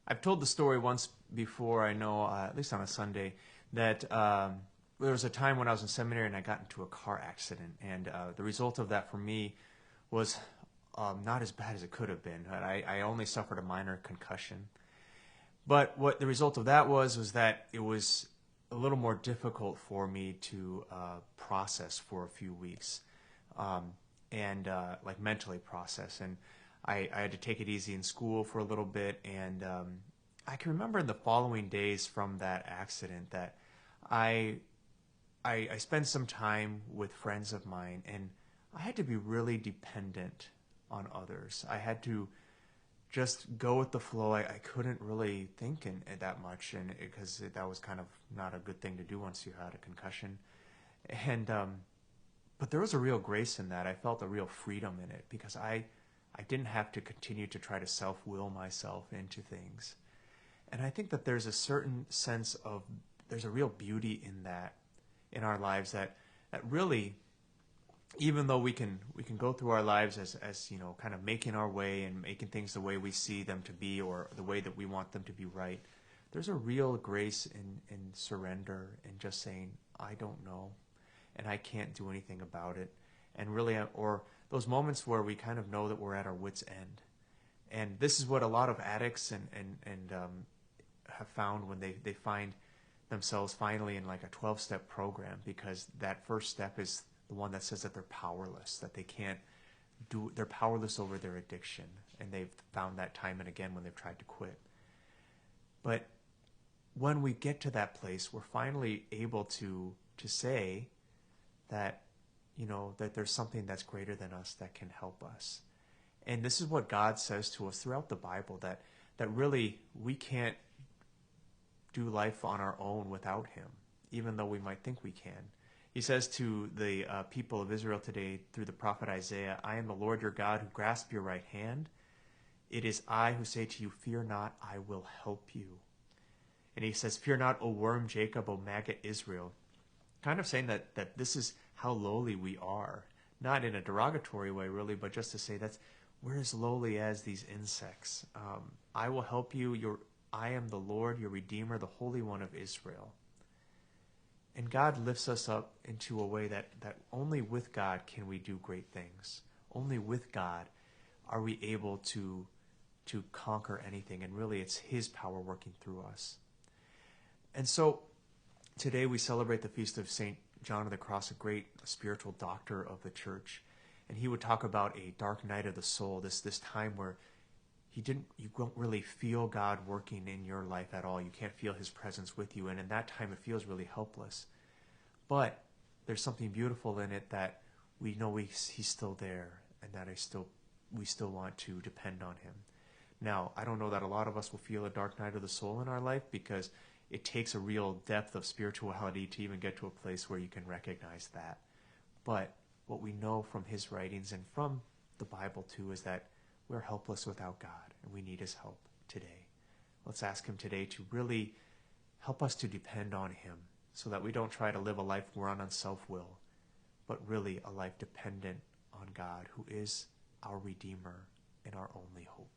I've told the story once before, I know, at least on a Sunday, that there was a time when I was in seminary and I got into a car accident. And the result of that for me was not as bad as it could have been. I only suffered a minor concussion. But what the result of that was that it was a little more difficult for me to process for a few weeks, and like mentally process. And I had to take it easy in school for a little bit. And I can remember in the following days from that accident that I I spent some time with friends of mine, and I had to be really dependent on others. I had to just go with the flow. I couldn't really think that much, and because that was kind of not a good thing to do once you had a concussion. And but there was a real grace in that. I felt a real freedom in it because I didn't have to continue to try to self-will myself into things. And I think that there's a certain sense of, there's a real beauty in that in our lives, that really, even though we can go through our lives as you know, kind of making our way and making things the way we see them to be or the way that we want them to be right, there's a real grace in surrender and just saying, I don't know and I can't do anything about it. And really, or those moments where we kind of know that we're at our wit's end. And this is what a lot of addicts and have found when they find themselves finally in like a 12-step program, because that first step is the one that says that they're powerless, that they can't do, they're powerless over their addiction. And they've found that time and again when they've tried to quit. But when we get to that place, we're finally able to say that, you know, that there's something that's greater than us that can help us. And this is what God says to us throughout the Bible, that really we can't do life on our own without him, even though we might think we can. He says to the people of Israel today through the prophet Isaiah, I am the Lord your God who grasps your right hand. It is I who say to you, fear not, I will help you. And he says, fear not, O worm Jacob, O maggot Israel. Kind of saying that this is how lowly we are. Not in a derogatory way, really, but just to say we're as lowly as these insects. I will help you. I am the Lord, your Redeemer, the Holy One of Israel. And God lifts us up into a way that only with God can we do great things. Only with God are we able to conquer anything. And really, it's his power working through us. And so today we celebrate the feast of St. John of the Cross, a great spiritual doctor of the church. And he would talk about a dark night of the soul, this time where you don't really feel God working in your life at all. You can't feel his presence with you. And in that time, it feels really helpless. But there's something beautiful in it that we know he's still there, and that we still want to depend on him. Now, I don't know that a lot of us will feel a dark night of the soul in our life, because it takes a real depth of spirituality to even get to a place where you can recognize that. But what we know from his writings and from the Bible too is that we're helpless without God, and we need his help today. Let's ask him today to really help us to depend on him, so that we don't try to live a life run on self-will, but really a life dependent on God, who is our Redeemer and our only hope.